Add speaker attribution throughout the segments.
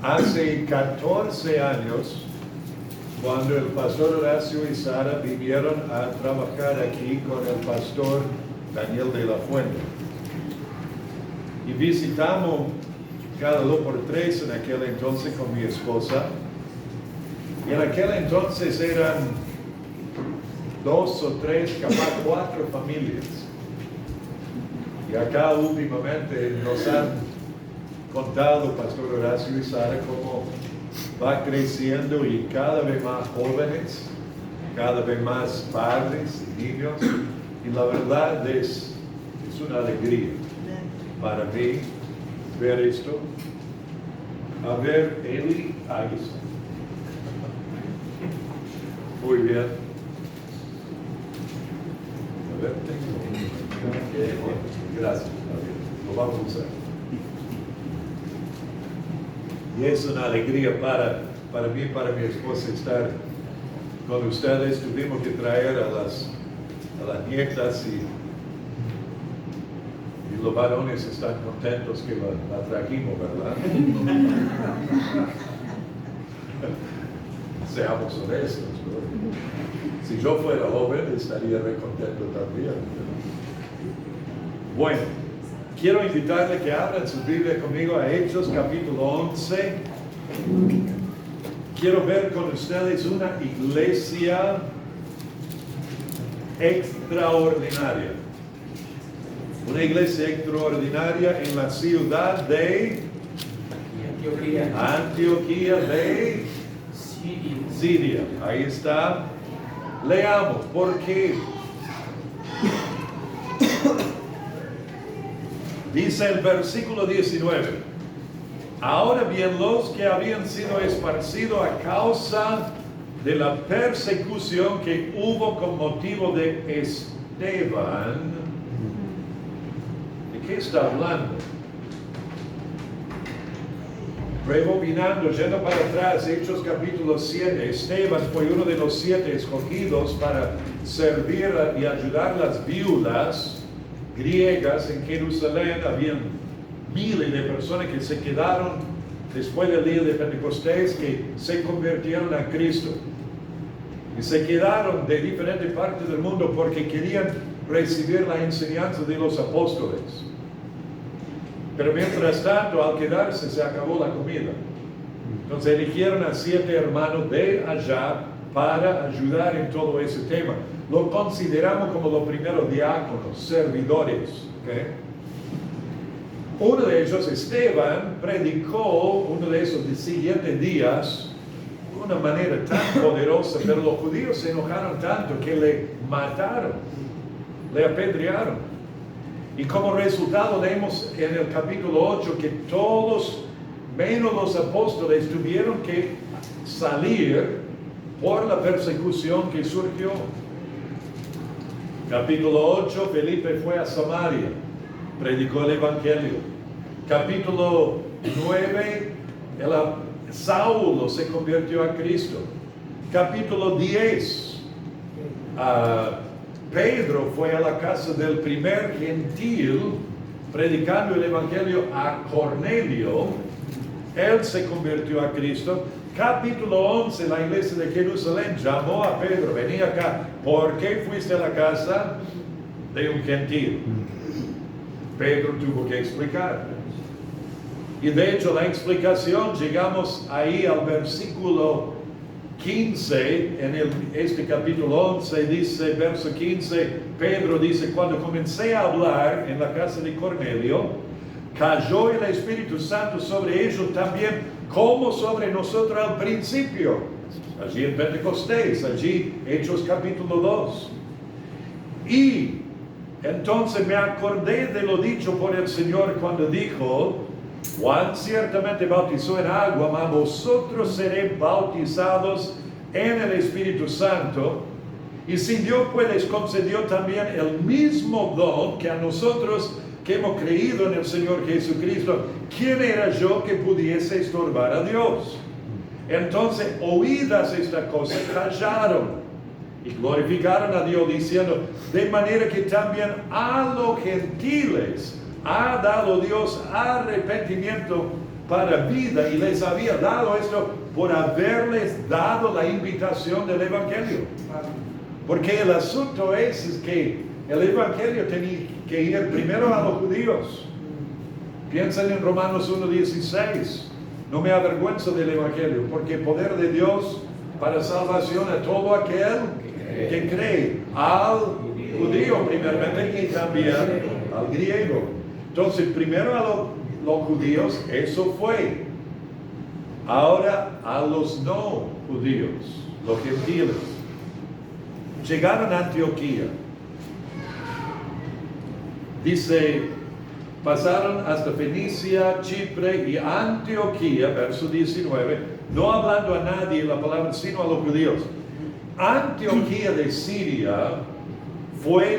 Speaker 1: Hace 14 años, cuando el pastor Horacio y Sara vinieron a trabajar aquí con el pastor Daniel de la Fuente. Y visitamos cada 2 por 3 en aquel entonces con mi esposa. Y en aquel entonces eran 2 o 3, capaz 4 familias. Y acá últimamente nos han contado, pastor Horacio y Sara, cómo va creciendo y cada vez más jóvenes, cada vez más padres y niños. Y la verdad es una alegría para mí ver esto. A ver, Eli, ahí está. Muy bien. A ver, tengo. Gracias. Lo vamos a usar. Y es una alegría para mí, para mi esposa, estar con ustedes. Tuvimos que traer a las nietas y los varones están contentos que la trajimos, ¿verdad? Seamos honestos, ¿no? Si yo fuera joven, estaría re contento también. Bueno, quiero invitarle que abran su Biblia conmigo a Hechos capítulo 11. Quiero ver con ustedes una iglesia extraordinaria. Una iglesia extraordinaria en la ciudad de Antioquía de Siria. Ahí está. Leamos, ¿por qué? Dice el versículo 19: ahora bien, los que habían sido esparcidos a causa de la persecución que hubo con motivo de Esteban. ¿De qué está hablando? Rebobinando, yendo para atrás, Hechos capítulo 7, Esteban fue uno de los 7 escogidos para servir y ayudar a las viudas griegas en Jerusalén. Habían miles de personas que se quedaron después del día de Pentecostés, que se convirtieron a Cristo. Y se quedaron de diferentes partes del mundo porque querían recibir la enseñanza de los apóstoles. Pero mientras tanto, al quedarse, se acabó la comida. Entonces eligieron a 7 hermanos de allá para ayudar en todo ese tema. Lo consideramos como los primeros diáconos, servidores. ¿Okay? Uno de ellos, Esteban, predicó uno de esos siguientes días de una manera tan poderosa, pero los judíos se enojaron tanto que le mataron, le apedrearon. Y como resultado vemos en el capítulo 8 que todos, menos los apóstoles, tuvieron que salir por la persecución que surgió. Capítulo 8, Felipe fue a Samaria, predicó el Evangelio. Capítulo 9, Saulo se convirtió a Cristo. Capítulo 10, Pedro fue a la casa del primer gentil, predicando el Evangelio a Cornelio. Él se convirtió a Cristo. Capítulo 11, la iglesia de Jerusalén llamó a Pedro: vení acá, ¿por qué fuiste a la casa de un gentil? Pedro tuvo que explicar. Y de hecho la explicación, llegamos ahí al versículo 15, este capítulo 11, dice, verso 15, Pedro dice: cuando comencé a hablar en la casa de Cornelio, cayó el Espíritu Santo sobre ellos también, como sobre nosotros al principio, allí en Pentecostés, allí Hechos capítulo 2. Y entonces me acordé de lo dicho por el Señor cuando dijo: Juan ciertamente bautizó en agua, mas vosotros seréis bautizados en el Espíritu Santo. Y si Dios pues les concedió también el mismo don que a nosotros que hemos creído en el Señor Jesucristo, ¿quién era yo que pudiese estorbar a Dios? Entonces, oídas estas cosas, callaron y glorificaron a Dios, diciendo: de manera que también a los gentiles ha dado Dios arrepentimiento para vida y les había dado esto por haberles dado la invitación del Evangelio. Porque el asunto es que el Evangelio tenía que ir primero a los judíos. Piensen en Romanos 1:16. No me avergüenzo del Evangelio, porque el poder de Dios para salvación a todo aquel que cree, al judío primeramente y también al griego. Entonces, primero a los judíos, eso fue. Ahora a los no judíos, los gentiles. Llegaron a Antioquía. Dice, pasaron hasta Fenicia, Chipre y Antioquía, verso 19, no hablando a nadie la palabra, sino a los judíos. Antioquía de Siria fue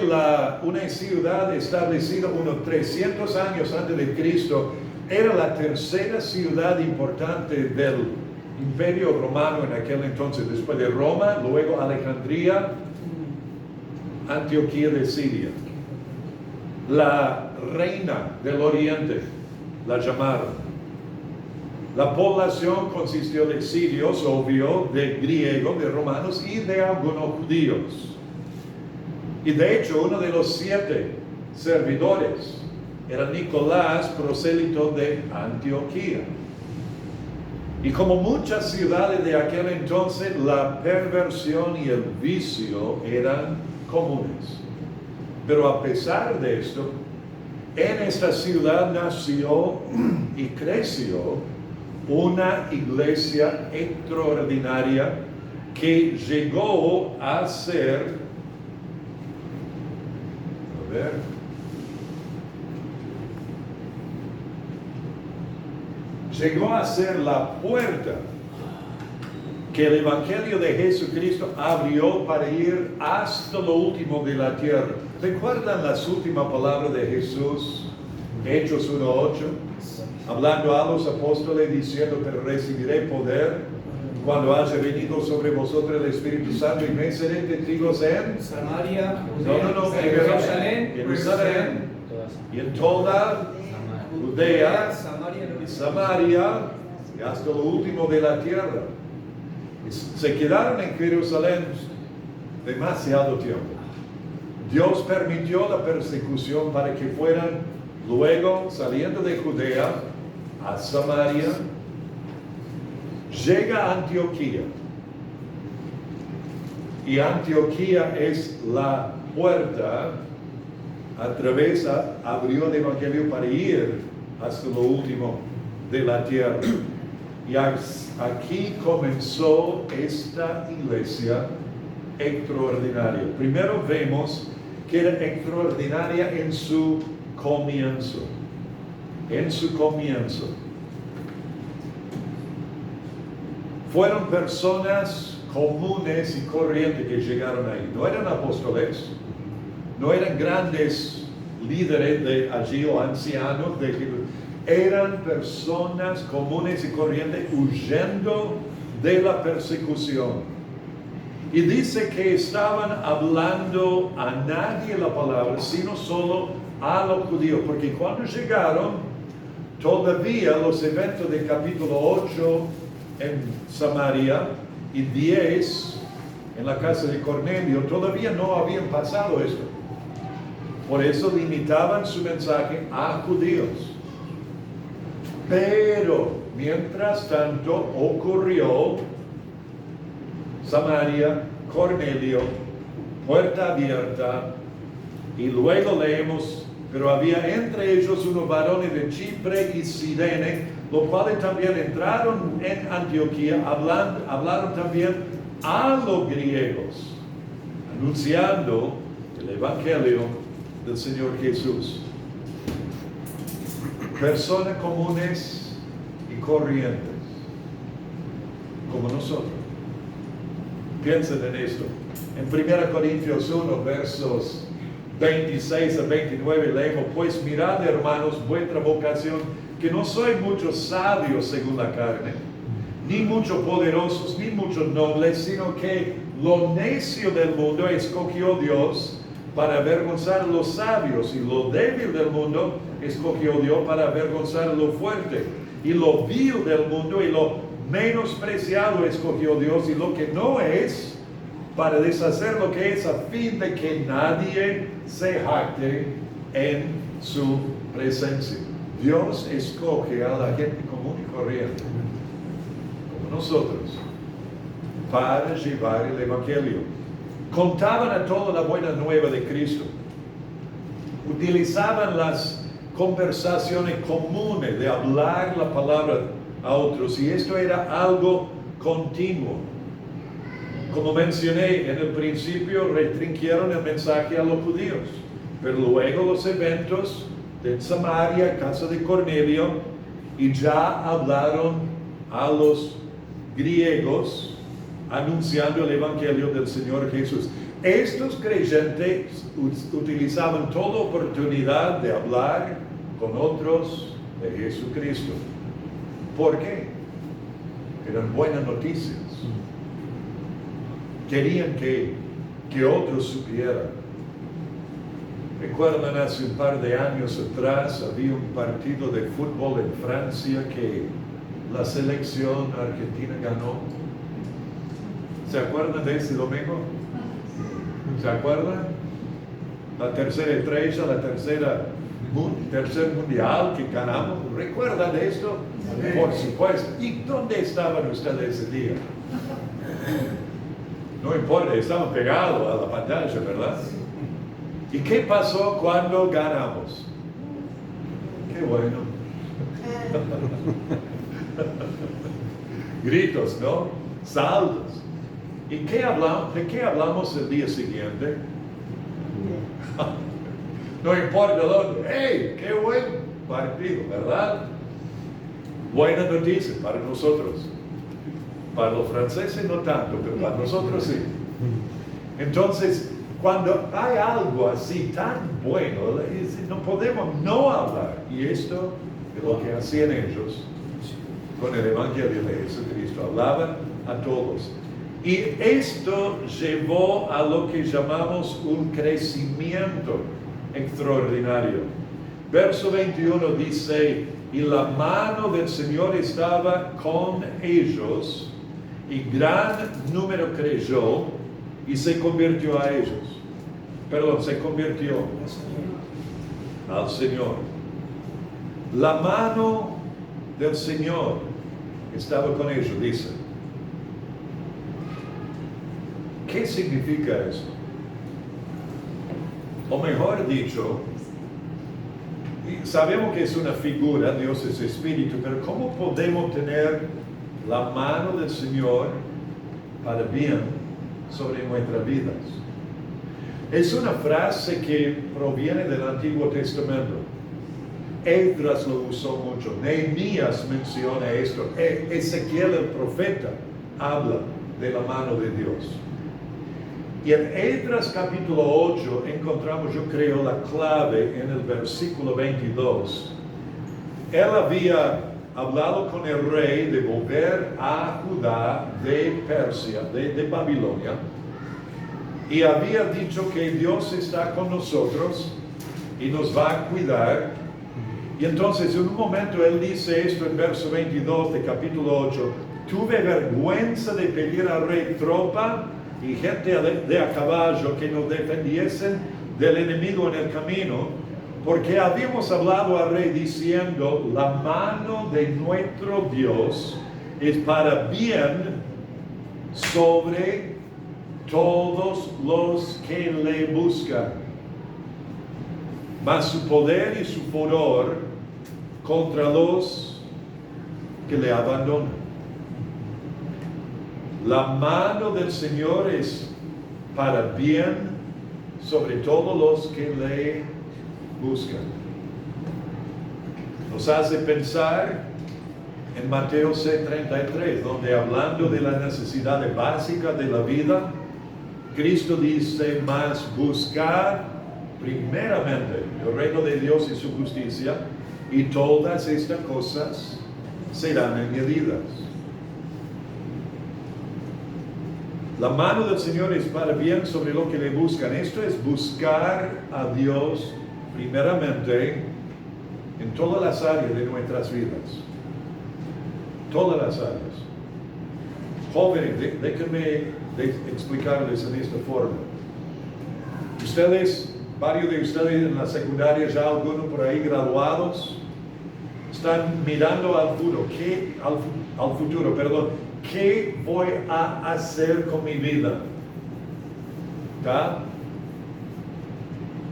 Speaker 1: una ciudad establecida unos 300 años antes de Cristo. Era la tercera ciudad importante del Imperio Romano en aquel entonces. Después de Roma, luego Alejandría, Antioquía de Siria. La reina del oriente la llamaron. La población consistió de sirios, obvio, de griegos, de romanos y de algunos judíos. Y de hecho, uno de los 7 servidores era Nicolás, prosélito de Antioquía. Y como muchas ciudades de aquel entonces, la perversión y el vicio eran comunes. Pero a pesar de esto, en esta ciudad nació y creció una iglesia extraordinaria que llegó a ser, llegó a ser la puerta que el Evangelio de Jesucristo abrió para ir hasta lo último de la tierra. ¿Recuerdan las últimas palabras de Jesús? Hechos 1:8. Hablando a los apóstoles diciendo, pero recibiré poder cuando haya venido sobre vosotros el Espíritu Santo y me seré testigos en
Speaker 2: Samaria,
Speaker 1: Jerusalén y en toda Judea y Samaria y hasta lo último de la tierra. Se quedaron en Jerusalén demasiado tiempo. Dios permitió la persecución para que fueran luego saliendo de Judea a Samaria. Llega a Antioquía. Y Antioquía es la puerta a través abrió el Evangelio para ir hasta lo último de la tierra. Y aquí comenzó esta iglesia extraordinaria. Primero vemos que era extraordinaria en su comienzo. En su comienzo. Fueron personas comunes y corrientes que llegaron ahí. No eran apóstoles, no eran grandes líderes de allí o ancianos de Jerusalén. Eran personas comunes y corrientes huyendo de la persecución. Y dice que estaban hablando a nadie la palabra, sino solo a los judíos. Porque cuando llegaron, todavía los eventos del capítulo 8 en Samaria y 10 en la casa de Cornelio, todavía no habían pasado esto. Por eso limitaban su mensaje a judíos. Pero, mientras tanto, ocurrió Samaria, Cornelio, puerta abierta, y luego leemos, pero había entre ellos unos varones de Chipre y Cirene, los cuales también entraron en Antioquía, hablaron también a los griegos, anunciando el Evangelio del Señor Jesús. Personas comunes y corrientes, como nosotros. Piensen en esto. En 1 Corintios 1, versos 26 a 29, leemos, pues mirad, hermanos, vuestra vocación, que no sois muchos sabios según la carne, ni muchos poderosos, ni muchos nobles, sino que lo necio del mundo escogió Dios para avergonzar a los sabios, y lo débil del mundo escogió Dios para avergonzar a lo fuerte. y lo vil del mundo y lo menospreciado escogió Dios y lo que no es, para deshacer lo que es, a fin de que nadie se jacte en su presencia. Dios escoge a la gente común y corriente, como nosotros, para llevar el Evangelio. Contaban a toda la buena nueva de Cristo. Utilizaban las conversaciones comunes de hablar la palabra a otros, y esto era algo continuo. Como mencioné en el principio, restringieron el mensaje a los judíos, pero luego los eventos de Samaria, casa de Cornelio, y ya hablaron a los griegos anunciando el Evangelio del Señor Jesús. Estos creyentes utilizaban toda oportunidad de hablar con otros de Jesucristo. ¿Por qué? Eran buenas noticias. Querían que otros supieran. ¿Recuerdan hace un par de años atrás había un partido de fútbol en Francia que la selección argentina ganó? ¿Se acuerdan de ese domingo? ¿Se acuerdan? La tercera estrella, tercer mundial que ganamos. ¿Recuerdan de esto? Por supuesto. ¿Y dónde estaban ustedes ese día? No importa, estaban pegados a la pantalla, ¿verdad? ¿Y qué pasó cuando ganamos? Qué bueno. Gritos, ¿no? Saltos. ¿Y qué hablamos? ¿De qué hablamos el día siguiente? No importa dónde. ¡Hey! ¡Qué buen partido! ¿Verdad? Buena noticia para nosotros. Para los franceses no tanto, pero para nosotros sí. Entonces, cuando hay algo así tan bueno, no podemos no hablar. Y esto es lo que hacían ellos con el Evangelio de Jesucristo. Hablaban a todos. Y esto llevó a lo que llamamos un crecimiento extraordinario. Verso 21 dice, y la mano del Señor estaba con ellos, y gran número creyó, y se convirtió a ellos. Perdón, se convirtió al Señor. La mano del Señor estaba con ellos, dice. ¿Qué significa eso? O mejor dicho, sabemos que es una figura, Dios es espíritu, pero ¿cómo podemos tener la mano del Señor para bien sobre nuestras vidas? Es una frase que proviene del Antiguo Testamento. Esdras lo usó mucho. Nehemías menciona esto. Ezequiel el profeta habla de la mano de Dios. Y en Esdras capítulo 8 encontramos, yo creo, la clave en el versículo 22. Él había hablado con el rey de volver a Judá de Persia, de Babilonia, y había dicho que Dios está con nosotros y nos va a cuidar. Y entonces en un momento él dice esto en verso 22 de capítulo 8, tuve vergüenza de pedir al rey tropa y gente de a caballo que nos defendiesen del enemigo en el camino, porque habíamos hablado al rey diciendo, la mano de nuestro Dios es para bien sobre todos los que le buscan, mas su poder y su furor contra los que le abandonan. La mano del Señor es para bien sobre todos los que le buscan. Nos hace pensar en Mateo 6:33, donde hablando de las necesidades básicas de la vida, Cristo dice, mas buscar primeramente el reino de Dios y su justicia, y todas estas cosas serán añadidas. La mano del Señor es para bien sobre lo que le buscan. Esto es buscar a Dios primeramente en todas las áreas de nuestras vidas. todas las áreas. Jóvenes, déjenme explicarles en esta forma. Ustedes, varios de ustedes en la secundaria, ya algunos por ahí graduados, están mirando al futuro. ¿Qué voy a hacer con mi vida? ¿Está?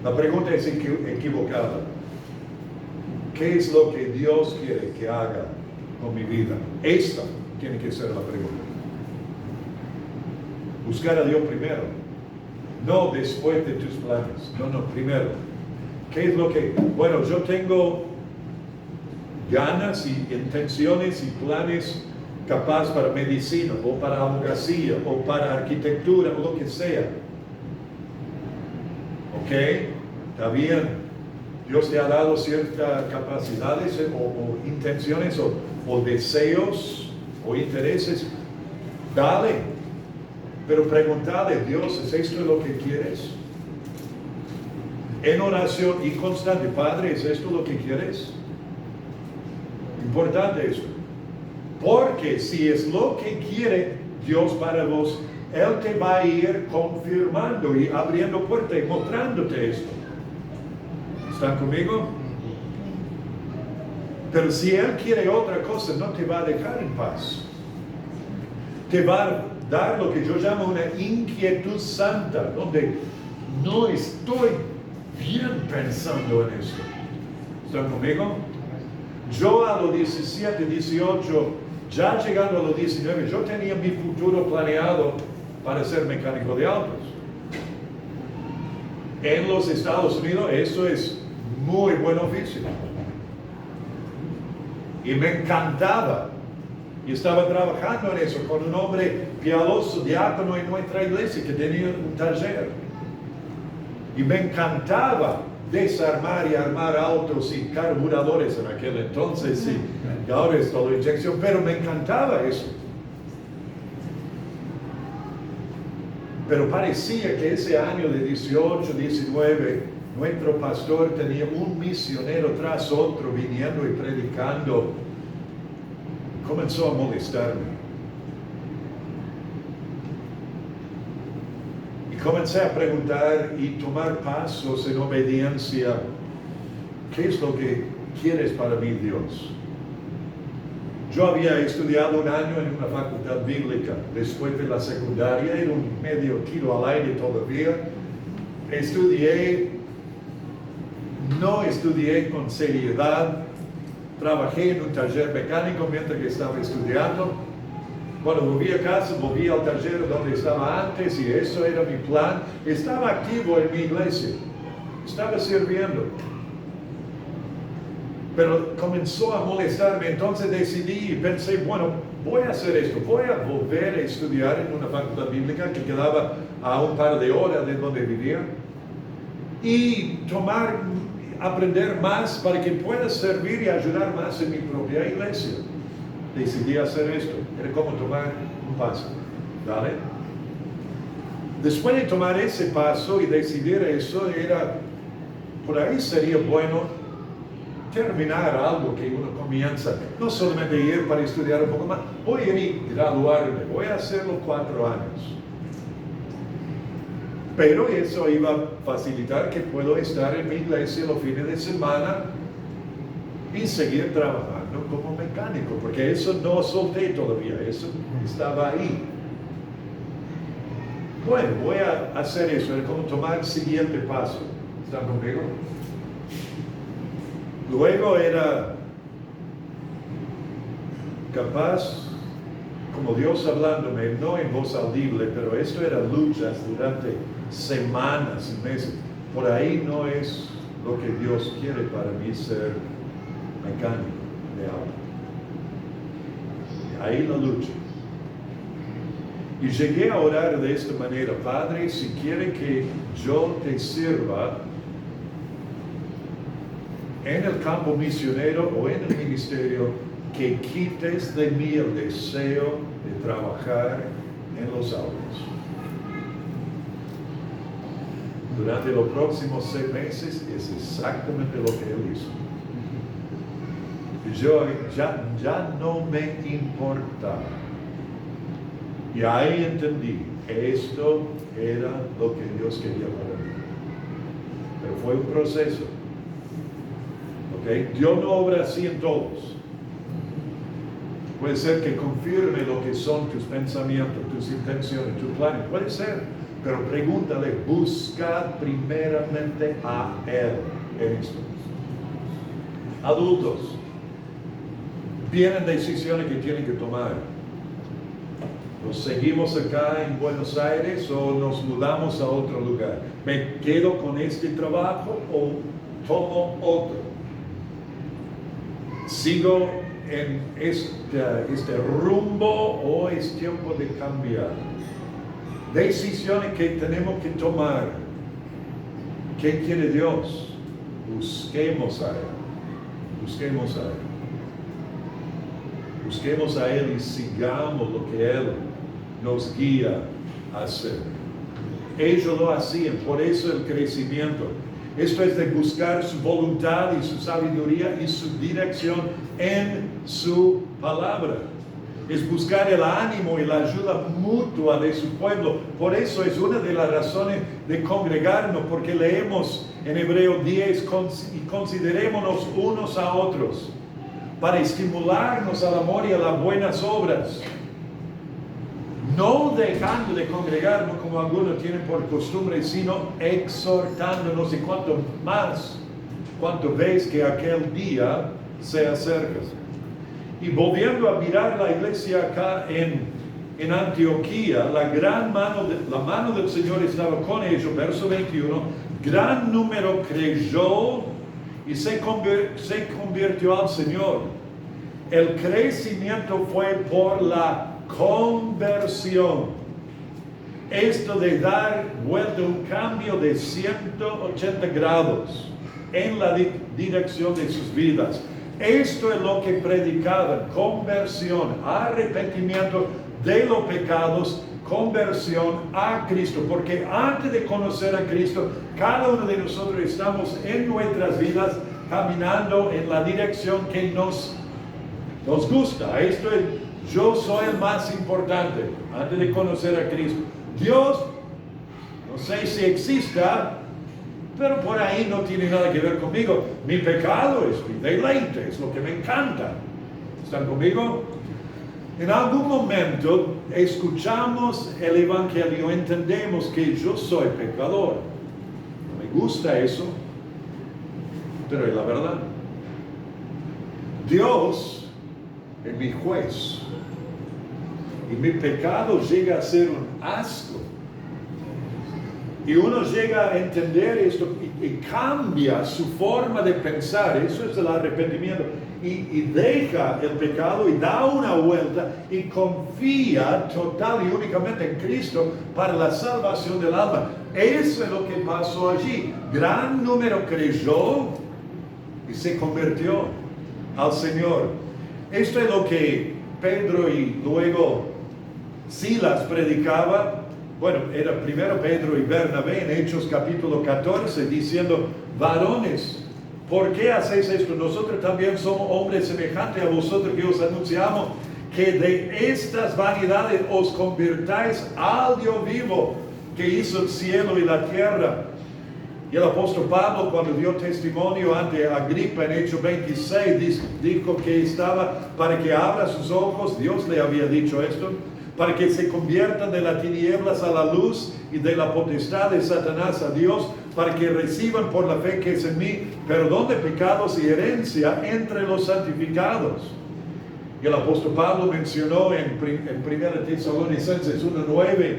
Speaker 1: La pregunta es equivocada. ¿Qué es lo que Dios quiere que haga con mi vida? Esta tiene que ser la pregunta. Buscar a Dios primero, no después de tus planes. No, primero. ¿Qué es lo que? Bueno, yo tengo ganas y intenciones y planes capaz para medicina, o para abogacía, o para arquitectura, o lo que sea. ¿Ok? Está bien. Dios te ha dado ciertas capacidades o intenciones o deseos o intereses. Dale. Pero preguntale, Dios, ¿es esto lo que quieres? En oración y constante, Padre, ¿es esto lo que quieres? Importante eso. Porque si es lo que quiere Dios para vos, Él te va a ir confirmando y abriendo puertas y mostrándote esto. ¿Están conmigo? Pero si Él quiere otra cosa, no te va a dejar en paz. Te va a dar lo que yo llamo una inquietud santa, donde no estoy bien pensando en eso. ¿Están conmigo? Yo a los 17, 18, ya llegando a los 19, yo tenía mi futuro planeado para ser mecánico de autos. En los Estados Unidos eso es muy buen oficio. Y me encantaba. Y estaba trabajando en eso con un hombre piadoso, diácono en nuestra iglesia, que tenía un taller. Y me encantaba desarmar y armar autos y carburadores en aquel entonces. Y ahora es todo inyección, pero me encantaba eso. Pero parecía que ese año de 18, 19, nuestro pastor tenía un misionero tras otro viniendo y predicando. Comenzó a molestarme. Y comencé a preguntar y tomar pasos en obediencia. ¿Qué es lo que quieres para mí, Dios? Yo había estudiado un año en una facultad bíblica. Después de la secundaria, era un medio tiro al aire todavía. No estudié con seriedad. Trabajé en un taller mecánico mientras que estaba estudiando. Cuando volví a casa, volví al taller donde estaba antes y eso era mi plan. Estaba activo en mi iglesia. Estaba sirviendo. Pero comenzó a molestarme, entonces decidí y pensé, bueno, voy a hacer esto. Voy a volver a estudiar en una facultad bíblica que quedaba a un par de horas de donde vivía. Y aprender más para que pueda servir y ayudar más en mi propia iglesia. Decidí hacer esto. Era como tomar un paso. ¿Vale? Después de tomar ese paso y decidir eso, por ahí sería bueno terminar algo que uno comienza. No solamente ir para estudiar un poco más. Voy a ir y graduarme. Voy a hacerlo 4 años. Pero eso iba a facilitar que puedo estar en mi iglesia los fines de semana y seguir trabajando como mecánico, porque eso no solté todavía, eso estaba ahí. Bueno, voy a hacer eso, es como tomar el siguiente paso. ¿Están conmigo? Luego era capaz, como Dios hablándome, no en voz audible, pero esto era luchas durante semanas y meses. Por ahí no es lo que Dios quiere para mí ser mecánico de auto. Ahí la lucha. Y llegué a orar de esta manera: Padre, si quiere que yo te sirva en el campo misionero o en el ministerio, que quites de mí el deseo de trabajar en los autos. Durante los próximos 6 meses es exactamente lo que Él hizo. Y yo ya no me importaba. Y ahí entendí que esto era lo que Dios quería para mí. Pero fue un proceso. ¿Ok? Dios no obra así en todos. Puede ser que confirme lo que son tus pensamientos, tus intenciones, tus planes. Puede ser. Pero pregúntale, busca primeramente a Él en esto. Adultos, vienen decisiones que tienen que tomar. ¿Nos seguimos acá en Buenos Aires o nos mudamos a otro lugar? ¿Me quedo con este trabajo o tomo otro? ¿Sigo en este rumbo o es tiempo de cambiar? Decisiones que tenemos que tomar. ¿Qué quiere Dios? Busquemos a Él. Busquemos a Él. Busquemos a Él y sigamos lo que Él nos guía a hacer. Ellos lo hacían, por eso el crecimiento. Esto es de buscar su voluntad y su sabiduría y su dirección en su palabra. Es buscar el ánimo y la ayuda mutua de su pueblo. Por eso es una de las razones de congregarnos, porque leemos en Hebreo 10 y considerémonos unos a otros para estimularnos al amor y a las buenas obras. No dejando de congregarnos como algunos tienen por costumbre, sino exhortándonos, y cuanto ves que aquel día se acerca. Y volviendo a mirar la iglesia acá en Antioquía, la mano del Señor estaba con ellos, verso 21, gran número creyó y se convirtió al Señor. El crecimiento fue por la conversión. Esto de dar vuelta, un cambio de 180 grados en la dirección de sus vidas. Esto es lo que predicaban: conversión, arrepentimiento de los pecados, conversión a Cristo. Porque antes de conocer a Cristo, cada uno de nosotros estamos en nuestras vidas caminando en la dirección que nos gusta. Esto es: yo soy el más importante antes de conocer a Cristo. Dios, no sé si exista, pero por ahí no tiene nada que ver conmigo. Mi pecado es mi deleite, es lo que me encanta. ¿Están conmigo? En algún momento escuchamos el Evangelio, entendemos que yo soy pecador. No me gusta eso, pero es la verdad. Dios es mi juez. Y mi pecado llega a ser un asco. Y uno llega a entender esto y cambia su forma de pensar. Eso es el arrepentimiento. Y deja el pecado y da una vuelta y confía total y únicamente en Cristo para la salvación del alma. Eso es lo que pasó allí. Gran número creyó y se convirtió al Señor. Esto es lo que Pedro y luego Silas predicaba. Bueno, era primero Pedro y Bernabé en Hechos capítulo 14, diciendo: varones, ¿por qué hacéis esto? Nosotros también somos hombres semejantes a vosotros, que os anunciamos que de estas vanidades os convirtáis al Dios vivo, que hizo el cielo y la tierra. Y el apóstol Pablo, cuando dio testimonio ante Agripa en Hechos 26, dijo que estaba para que abra sus ojos. Dios le había dicho esto, para que se conviertan de las tinieblas a la luz y de la potestad de Satanás a Dios, para que reciban por la fe que es en mí perdón de pecados y herencia entre los santificados. Y el apóstol Pablo mencionó en 1 Tesalonicenses 1:9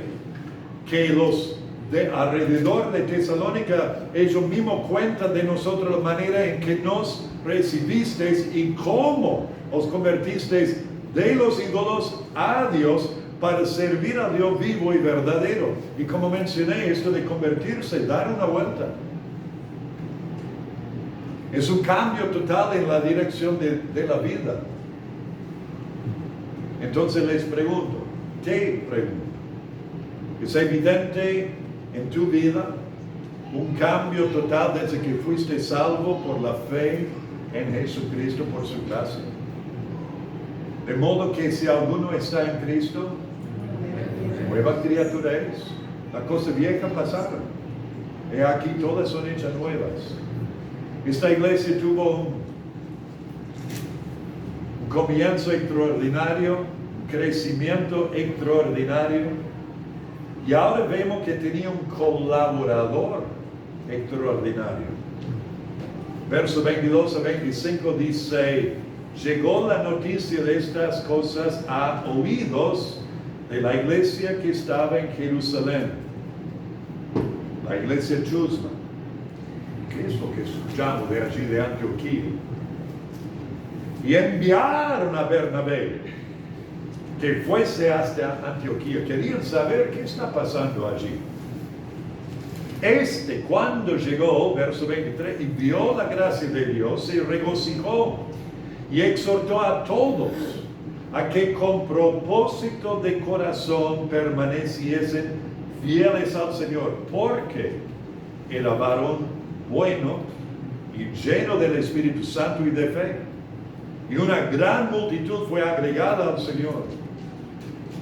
Speaker 1: que los de alrededor de Tesalónica, ellos mismos cuentan de nosotros la manera en que nos recibisteis y cómo os convertisteis de los ídolos a Dios para servir a Dios vivo y verdadero. Y como mencioné, esto de convertirse, dar una vuelta, es un cambio total en la dirección de la vida. Entonces les pregunto, te pregunto, ¿es evidente en tu vida un cambio total desde que fuiste salvo por la fe en Jesucristo por su gracia. De modo que si alguno está en Cristo, nueva criatura es. La cosa vieja pasaron. Y aquí todas son hechas nuevas. Esta iglesia tuvo un comienzo extraordinario, un crecimiento extraordinario. Y ahora vemos que tenía un colaborador extraordinario. Verso 22 a 25 dice: llegó la noticia de estas cosas a oídos de la iglesia que estaba en Jerusalén, la iglesia chusma. ¿Qué es lo que escuchamos de allí de Antioquía? Y enviaron a Bernabé que fuese hasta Antioquía. Querían saber qué está pasando allí. Cuando llegó, verso 23, y vio la gracia de Dios, se regocijó y exhortó a todos a que con propósito de corazón permaneciesen fieles al Señor, porque era varón bueno y lleno del Espíritu Santo y de fe. Y una gran multitud fue agregada al Señor.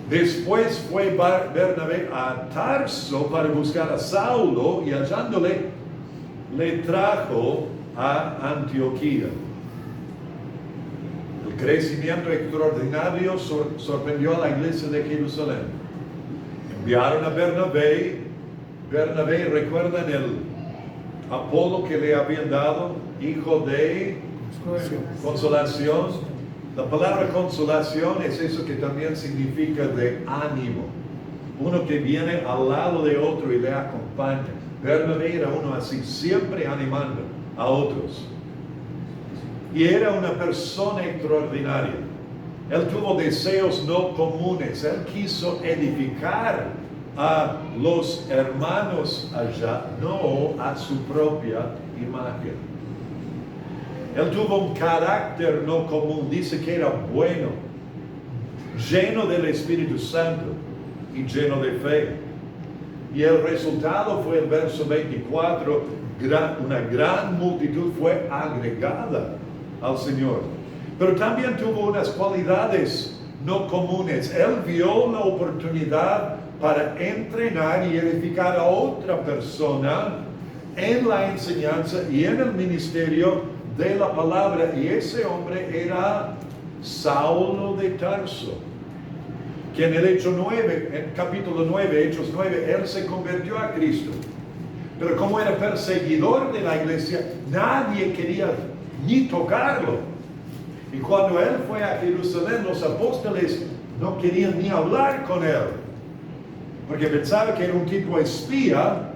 Speaker 1: Después fue Bernabé a Tarso para buscar a Saulo, y hallándole, le trajo a Antioquía. El crecimiento extraordinario sorprendió a la iglesia de Jerusalén. Enviaron a Bernabé. Bernabé, ¿recuerdan el apodo que le habían dado? Hijo de consolación. La palabra consolación es eso que también significa de ánimo. Uno que viene al lado de otro y le acompaña. Bernabé era uno así, siempre animando a otros. Y era una persona extraordinaria. Él tuvo deseos no comunes. Él quiso edificar a los hermanos allá, no a su propia imagen. Él tuvo un carácter no común. Dice que era bueno, lleno del Espíritu Santo y lleno de fe. Y el resultado fue el verso 24. Una gran multitud fue agregada al Señor. Pero también tuvo unas cualidades no comunes. Él vio la oportunidad para entrenar y edificar a otra persona en la enseñanza y en el ministerio de la palabra, y ese hombre era Saulo de Tarso, que en el Hecho 9, en capítulo 9, Hechos 9, él se convirtió a Cristo. Pero como era perseguidor de la iglesia, nadie quería ni tocarlo. Y cuando él fue a Jerusalén, los apóstoles no querían ni hablar con él, porque pensaban que era un tipo espía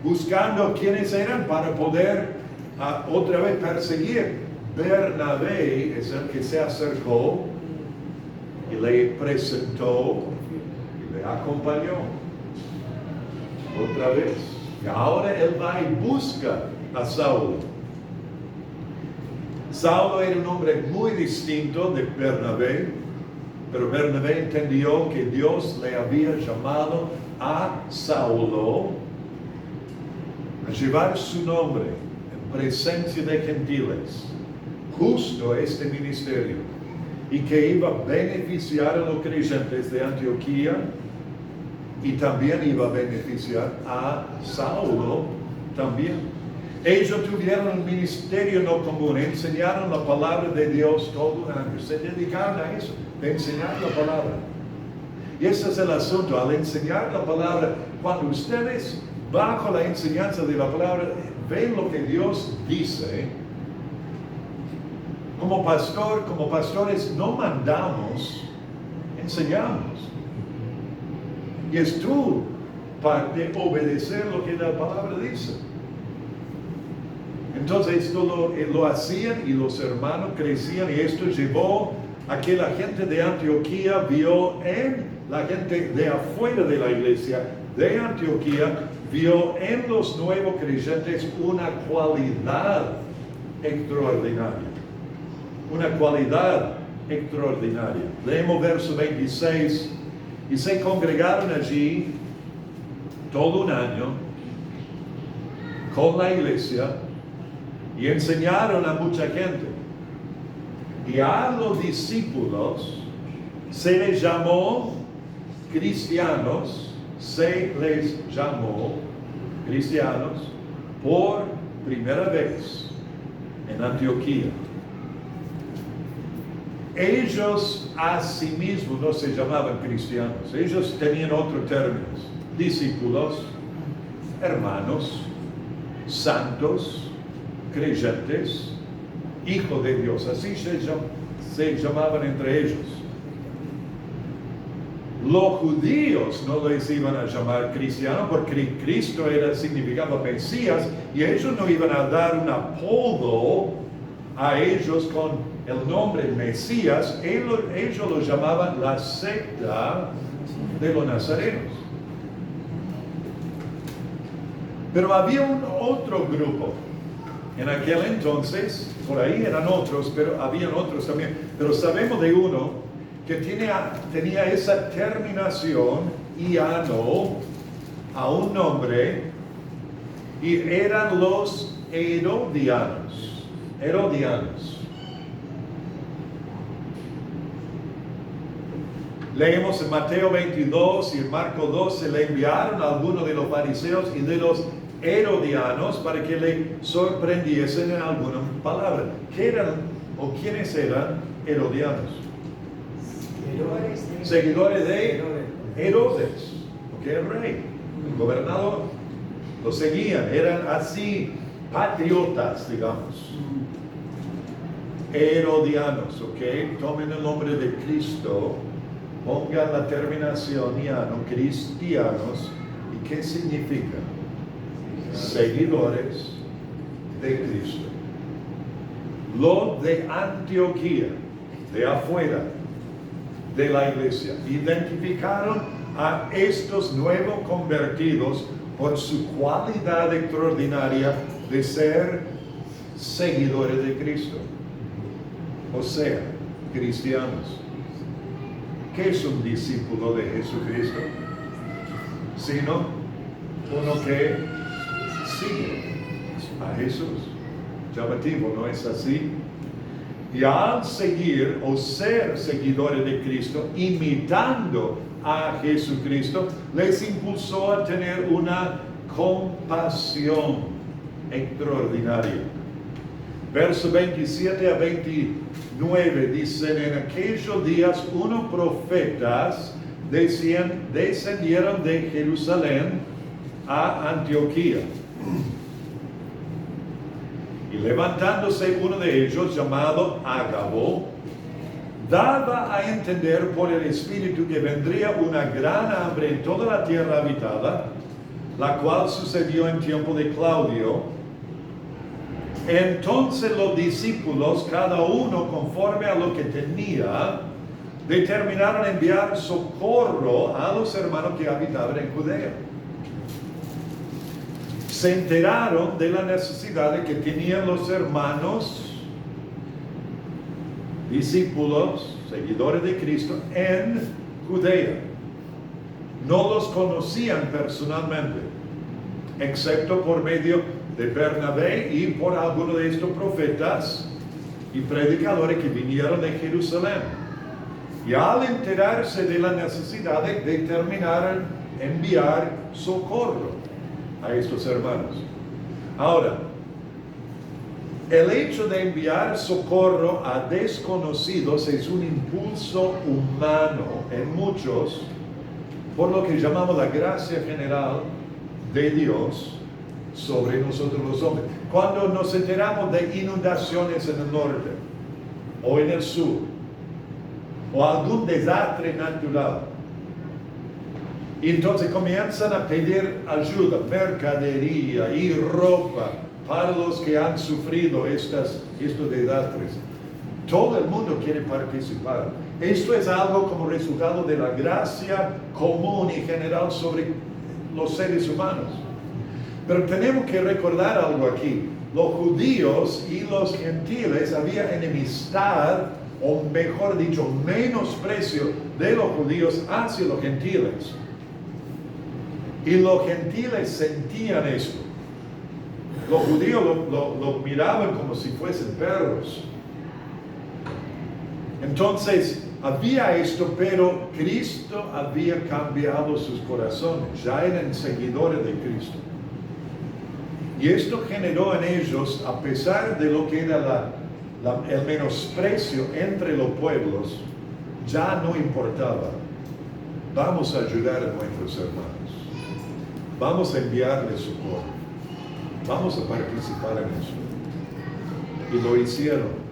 Speaker 1: buscando quiénes eran para poder otra vez perseguir. Bernabé es el que se acercó y le presentó y le acompañó otra vez. Y ahora él va y busca a Saulo. Saulo era un hombre muy distinto de Bernabé, pero Bernabé entendió que Dios le había llamado a Saulo a llevar su nombre presencia de gentiles, justo este ministerio, y que iba a beneficiar a los creyentes de Antioquía, y también iba a beneficiar a Saulo también. Ellos tuvieron un ministerio no común, enseñaron la palabra de Dios todo un año, se dedicaron a eso, de enseñar la palabra. Y ese es el asunto, al enseñar la palabra, cuando ustedes bajo la enseñanza de la palabra ven lo que Dios dice, como pastores no mandamos, enseñamos. Y es tu parte obedecer lo que la palabra dice. Entonces esto lo hacían y los hermanos crecían, y esto llevó a que la gente de Antioquía vio en la gente de afuera de la iglesia de Antioquía, vio en los nuevos creyentes una cualidad extraordinaria. Una cualidad extraordinaria. Leemos verso 26. Y se congregaron allí todo un año con la iglesia y enseñaron a mucha gente. Y a los discípulos se les llamó cristianos, por primera vez en Antioquía. Ellos a sí mismos no se llamaban cristianos, ellos tenían otros términos: discípulos, hermanos, santos, creyentes, hijos de Dios. Así se llamaban entre ellos. Los judíos no les iban a llamar cristianos porque Cristo significaba Mesías, y ellos no iban a dar un apodo a ellos con el nombre Mesías. Ellos lo llamaban la secta de los nazarenos. Pero había un otro grupo. En aquel entonces, por ahí eran otros, pero habían otros también. Pero sabemos de uno que tenía esa terminación iano a un nombre, y eran los herodianos. Leemos en Mateo 22 y en Marcos 12, le enviaron a algunos de los fariseos y de los herodianos para que le sorprendiesen en alguna palabra. ¿Qué eran o quiénes eran herodianos? Seguidores de Herodes, porque el rey, el gobernador, lo seguían, eran así patriotas, digamos. Herodianos, ok, tomen el nombre de Cristo, pongan la terminación iano, cristianos. ¿Y qué significa? Seguidores de Cristo. Los de Antioquía, de afuera de la iglesia, identificaron a estos nuevos convertidos por su cualidad extraordinaria de ser seguidores de Cristo, o sea, cristianos. ¿Qué es un discípulo de Jesucristo? Sino uno que sigue a Jesús. Llamativo, ¿no es así? Y al seguir o ser seguidores de Cristo, imitando a Jesucristo, les impulsó a tener una compasión extraordinaria. Versos 27 a 29 dicen: en aquellos días unos profetas descendieron de Jerusalén a Antioquía. Y levantándose uno de ellos, llamado Ágabo, daba a entender por el Espíritu que vendría una gran hambre en toda la tierra habitada, la cual sucedió en tiempo de Claudio. Entonces los discípulos, cada uno conforme a lo que tenía, determinaron enviar socorro a los hermanos que habitaban en Judea. Se enteraron de la necesidad que tenían los hermanos, discípulos, seguidores de Cristo, en Judea. No los conocían personalmente, excepto por medio de Bernabé y por algunos de estos profetas y predicadores que vinieron de Jerusalén. Y al enterarse de la necesidad, determinaron enviar socorro a estos hermanos. Ahora, el hecho de enviar socorro a desconocidos es un impulso humano en muchos, por lo que llamamos la gracia general de Dios sobre nosotros los hombres. Cuando nos enteramos de inundaciones en el norte o en el sur, o algún desastre natural, y entonces comienzan a pedir ayuda, mercadería y ropa para los que han sufrido estos desastres. Todo el mundo quiere participar. Esto es algo como resultado de la gracia común y general sobre los seres humanos. Pero tenemos que recordar algo aquí. Los judíos y los gentiles, había enemistad, o mejor dicho, menosprecio de los judíos hacia los gentiles. Y los gentiles sentían esto. Los judíos lo miraban como si fuesen perros. Entonces, había esto, pero Cristo había cambiado sus corazones, ya eran seguidores de Cristo. Y esto generó en ellos, a pesar de lo que era el menosprecio entre los pueblos, ya no importaba. Vamos a ayudar a nuestros hermanos. Vamos a enviarles socorro. Vamos a participar en eso. Y lo hicieron.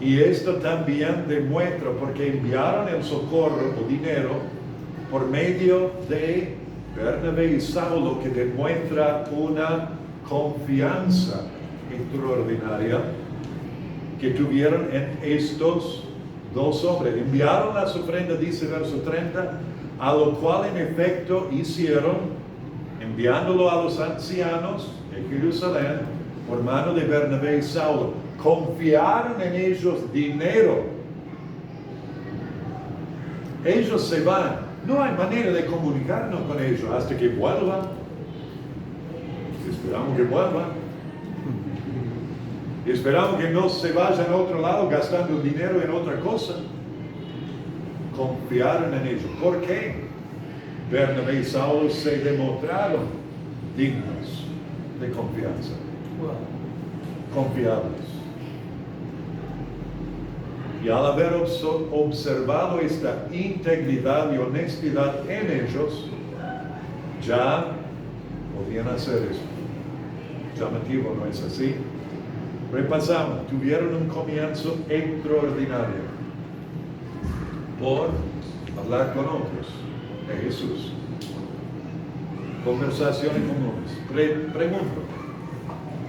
Speaker 1: Y esto también demuestra, porque enviaron el socorro o dinero por medio de Bernabé y Saulo, que demuestra una confianza extraordinaria que tuvieron en estos dos hombres. Enviaron las ofrendas, dice verso 30, a lo cual en efecto hicieron, enviándolo a los ancianos de Jerusalén por mano de Bernabé y Saulo. Confiaron en ellos dinero. Ellos se van. No hay manera de comunicarnos con ellos hasta que vuelvan. Esperamos que vuelvan. Y esperamos que no se vayan a otro lado gastando dinero en otra cosa. Confiaron en ellos. ¿Por qué? Bernabé y Saulo se demostraron dignos de confianza. Confiables. Y al haber observado esta integridad y honestidad en ellos, ya podían hacer eso. Llamativo, ¿no es así? Repasamos, tuvieron un comienzo extraordinario por hablar con otros de Jesús. Conversaciones comunes. Pregunto,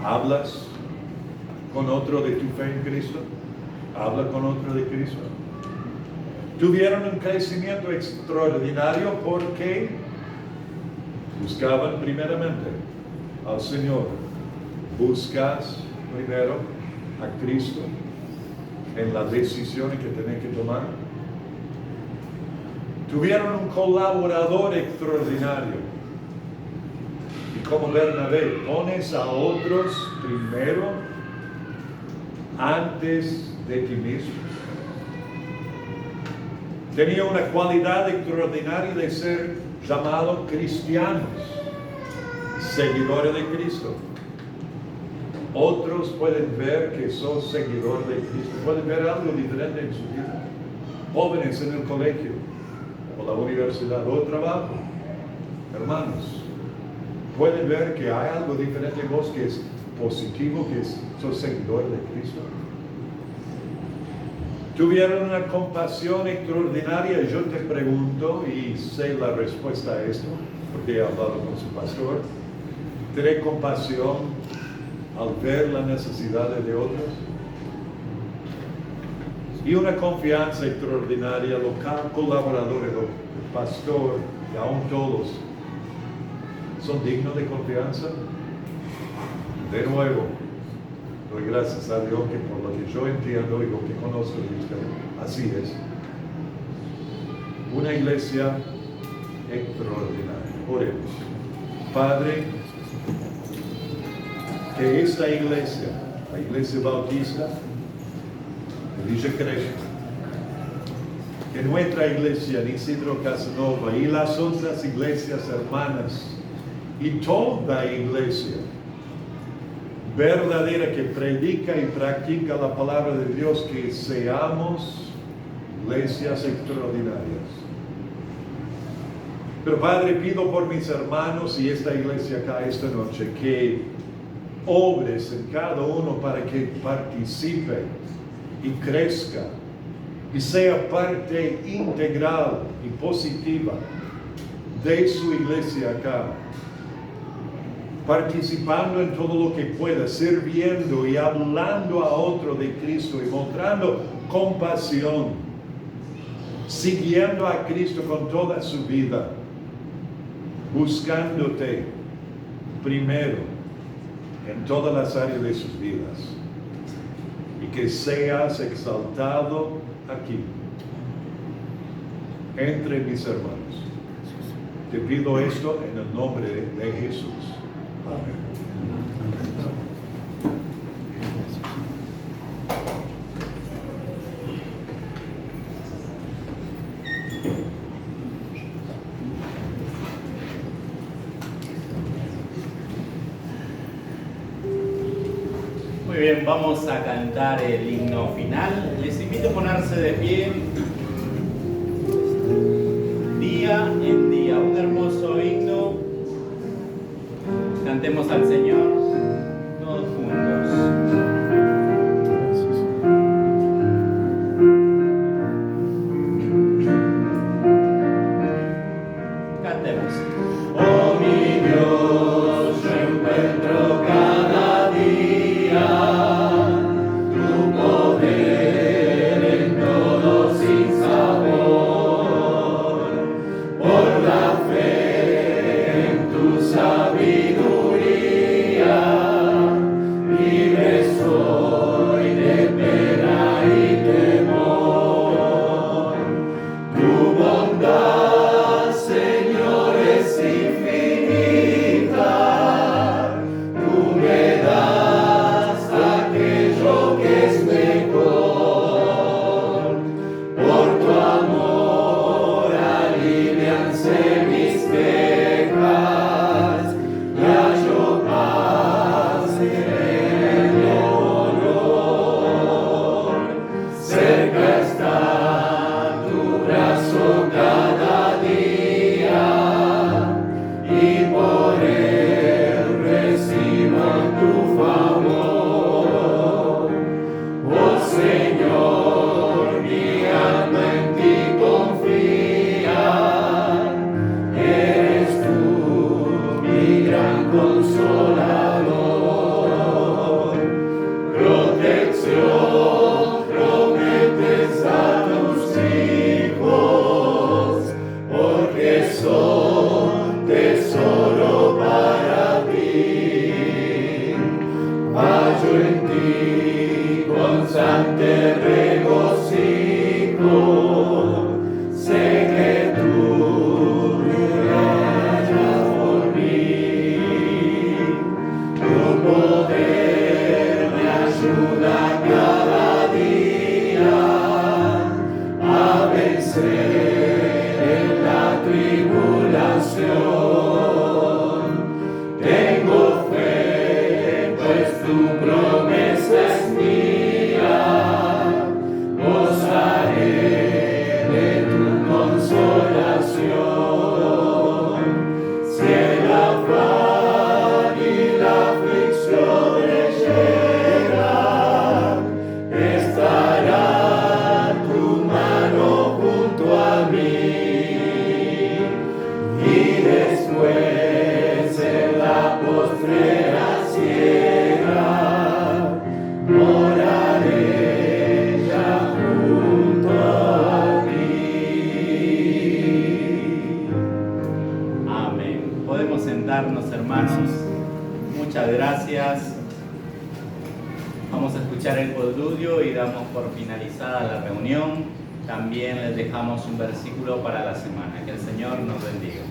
Speaker 1: ¿hablas con otro de tu fe en Cristo? ¿Habla con otro de Cristo? Tuvieron un crecimiento extraordinario porque buscaban primeramente al Señor. Buscas primero a Cristo en las decisiones que tenés que tomar. Tuvieron un colaborador extraordinario. Y como Bernabé, pones a otros primero antes de ti mismo. Tenía una cualidad extraordinaria de ser llamados cristianos, seguidores de Cristo. Otros pueden ver que sos seguidor de Cristo, pueden ver algo diferente en su vida. Jóvenes en el colegio, o la universidad, o el trabajo, hermanos, pueden ver que hay algo diferente en vos que es positivo, que sos seguidor de Cristo. Tuvieron una compasión extraordinaria. Yo te pregunto, y sé la respuesta a esto, porque he hablado con su pastor. ¿Tiene compasión al ver las necesidades de otros? Y una confianza extraordinaria, los colaboradores, el pastor, y aún todos, ¿son dignos de confianza? De nuevo, doy gracias a Dios que por lo que yo entiendo y lo que conozco de usted, así es. Una iglesia extraordinaria. Oremos. Padre, que esta iglesia, la iglesia bautista, de Villa Crespo, que nuestra iglesia en Isidro Casanova y las otras iglesias hermanas y toda iglesia verdadera que predica y practica la palabra de Dios, que seamos iglesias extraordinarias. Pero Padre, pido por mis hermanos y esta iglesia acá esta noche, que obres en cada uno para que participe y crezca y sea parte integral y positiva de su iglesia acá, participando en todo lo que pueda, sirviendo y hablando a otro de Cristo y mostrando compasión, siguiendo a Cristo con toda su vida, buscándote primero en todas las áreas de sus vidas, y que seas exaltado aquí entre mis hermanos. Te pido esto en el nombre de Jesús. Amén.
Speaker 2: Muy bien, vamos a cantar el himno final. Les invito a ponerse de pie. Día en día, un hermoso himno. Cantemos al Señor todos juntos. Cantemos. Oh mi Dios, yo encuentro cada día tu poder en todo sin sabor, por la fe en tu sabiduría, libre soy de pena y temor. Tu bondad, Señor, es infinita, tú me das aquello que es mejor. Por tu amor alivianse mis quejas y hallo paz en el dolor. Cerca está tu brazo cada día y por él recibo tu favor. Oh Señor, mi alma en ti confía, eres tú mi gran consolador. Protección prometes a tus hijos, porque son tesoro para ti. Hallo en ti constante regocijo, sé que tú hallas por mí. Tu poder me ayuda cada día a vencer en la tribulación. Tengo fe, pues tu promesa es mía, gozaré de tu consolación. Si el afán y la aflicción me llegan, estará tu mano junto a mí. Y después en la postrera ciega moraré ya junto a ti. Amén. Podemos sentarnos, hermanos. Muchas gracias. Vamos a escuchar el postludio y damos por finalizada la reunión. También les dejamos un versículo para la semana. Que el Señor nos bendiga.